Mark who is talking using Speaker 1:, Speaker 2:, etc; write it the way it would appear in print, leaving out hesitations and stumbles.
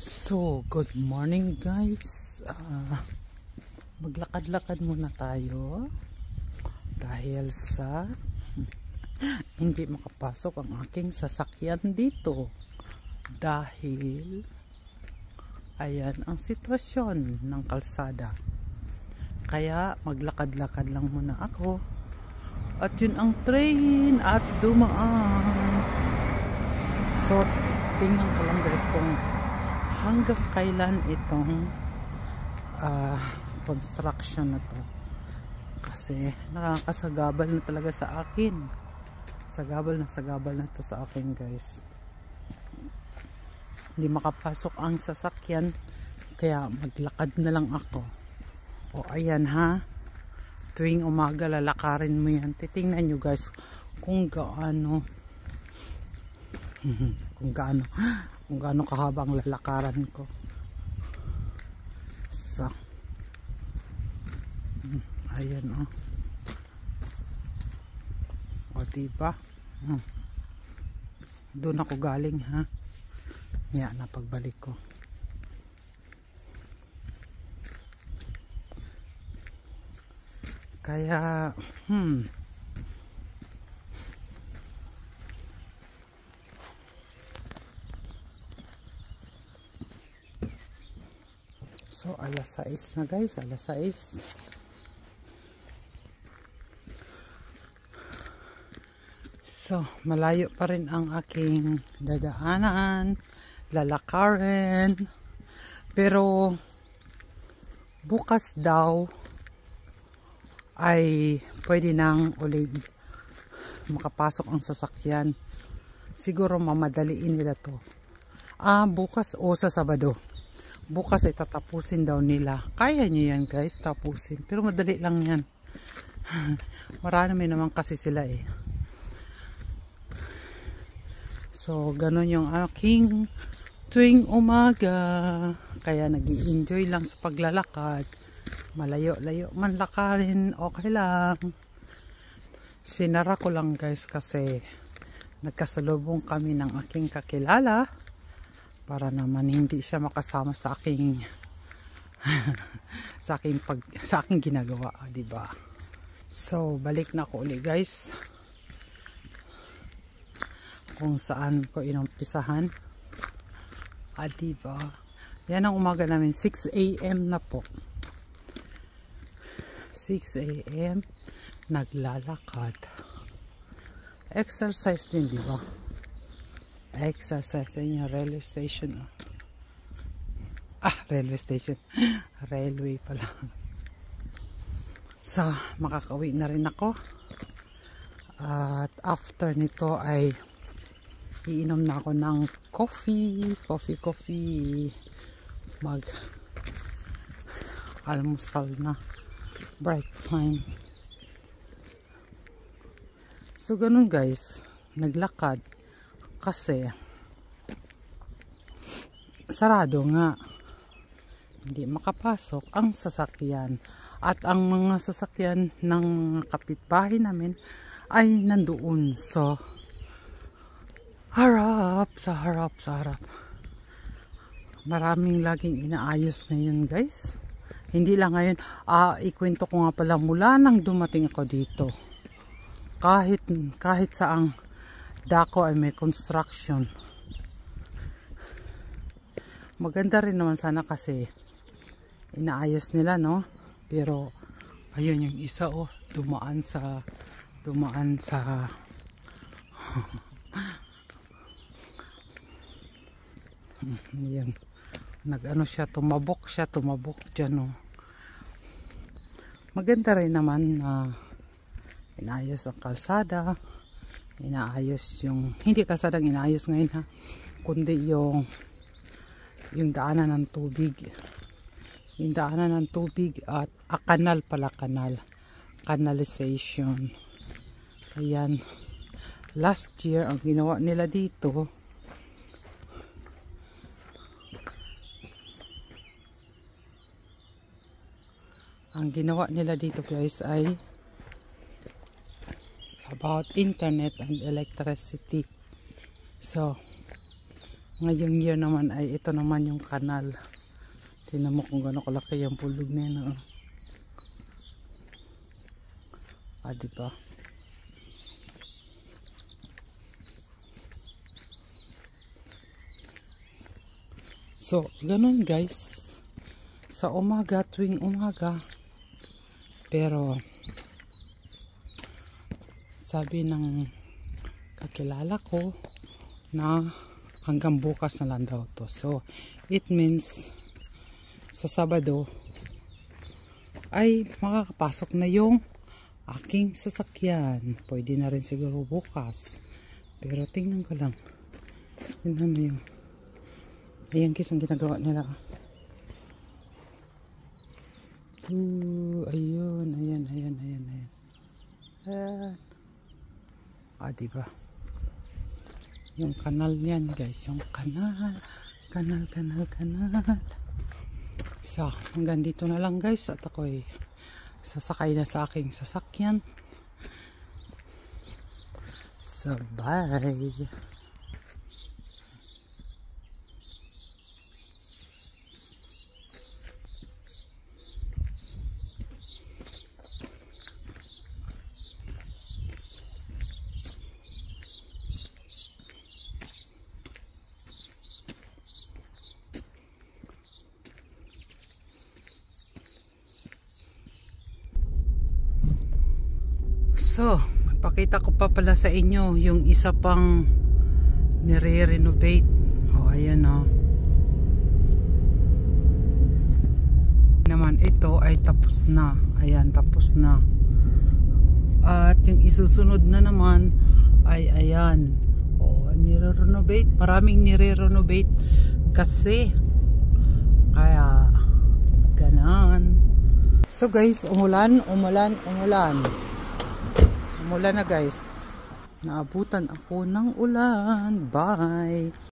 Speaker 1: So, good morning guys. Maglakad-lakad muna tayo dahil sa hindi makapasok ang aking sasakyan dito dahil ayan ang sitwasyon ng kalsada. Kaya maglakad-lakad lang muna ako at yun ang train at dumaan. So, tingnan ko lang guys kung hanggang kailan itong construction na to, kasi nakakasagabal na talaga sa akin. Sagabal na to sa akin guys. Hindi makapasok ang sasakyan kaya maglakad na lang ako. O ayan ha, tuwing umaga lalakarin mo yan. Titingnan nyo guys kung gaano kung gaano kahaba ang lalakaran ko. So, ayan o diba? Doon ako galing ha. Yan na pagbalik ko. Kaya so, alas 6 na guys, alas 6. So, malayo pa rin ang aking dadaanan, lalakarin. Pero, bukas daw ay pwede nang ulit makapasok ang sasakyan. Siguro mamadaliin nila to. Bukas o sa Sabado. Bukas ay tatapusin daw nila. Kaya nyo yan guys, tapusin. Pero madali lang yan. Marami naman kasi sila eh. So, ganun yung aking tuwing umaga. Kaya nag-i-enjoy lang sa paglalakad. Malayo-layo man lakarin, okay lang. Sinara ko lang guys kasi nagkasalubong kami ng aking kakilala. Para naman hindi siya makasama sa aking sa aking ginagawa, di ba? So, balik na ako ulit, guys. Kung saan ko inumpisahan. Di ba? Yan ang umaga namin, 6 AM na po. 6 AM naglalakad. Exercise din, di ba? Exercise in yung railway station. Railway station. Railway pala. So, makakauwi na rin ako. At after nito ay iinom na ako ng coffee. Mag almusal na. Break time. So, ganun guys. Naglakad. Kasi sarado nga, hindi makapasok ang sasakyan at ang mga sasakyan ng kapitbahay namin ay nandoon. So harap. Maraming laging inaayos ngayon guys. Hindi lang ngayon, ikwento ko nga pala mula nang dumating ako dito, kahit saang dako ay may construction. Maganda rin naman sana kasi inaayos nila, no? Pero ayun yung isa dumaan sa yan. Siya, tumabok dyan, Maganda rin naman na inaayos ang kalsada. Inaayos yung, hindi kasadang inaayos ngayon ha, kundi yung daanan ng tubig. Yung daanan ng tubig at canalization. Ayan. Last year, ang ginawa nila dito, guys ay about internet and electricity. So, Ngayong year naman ay ito naman yung kanal. Tingnan mo kung gaano kalaki yung pulog na yun. Diba? So, ganun guys. Sa umaga, tuwing umaga. Pero, sabi ng kakilala ko na hanggang bukas na lang daw to. So, it means sa Sabado ay makakapasok na yung aking sasakyan. Pwede na rin siguro bukas. Pero tingnan ko lang. Tingnan mo yung ayan guys ang ginagawa nila. Ayun. Ayan. Diba? Yung kanal niyan guys. Yung kanal. So, hanggang dito na lang guys. At ako'y sasakay na sa aking sasakyan. So, bye! So, pakita ko pa pala sa inyo yung isa pang nire-renovate. Ayan naman ito ay tapos na. Ayan, tapos na. At yung isusunod na naman ay ayan. Nire-renovate. Maraming nire-renovate kasi. Kaya, ganon. So guys, umulan na guys. Naabutan ako ng ulan. Bye!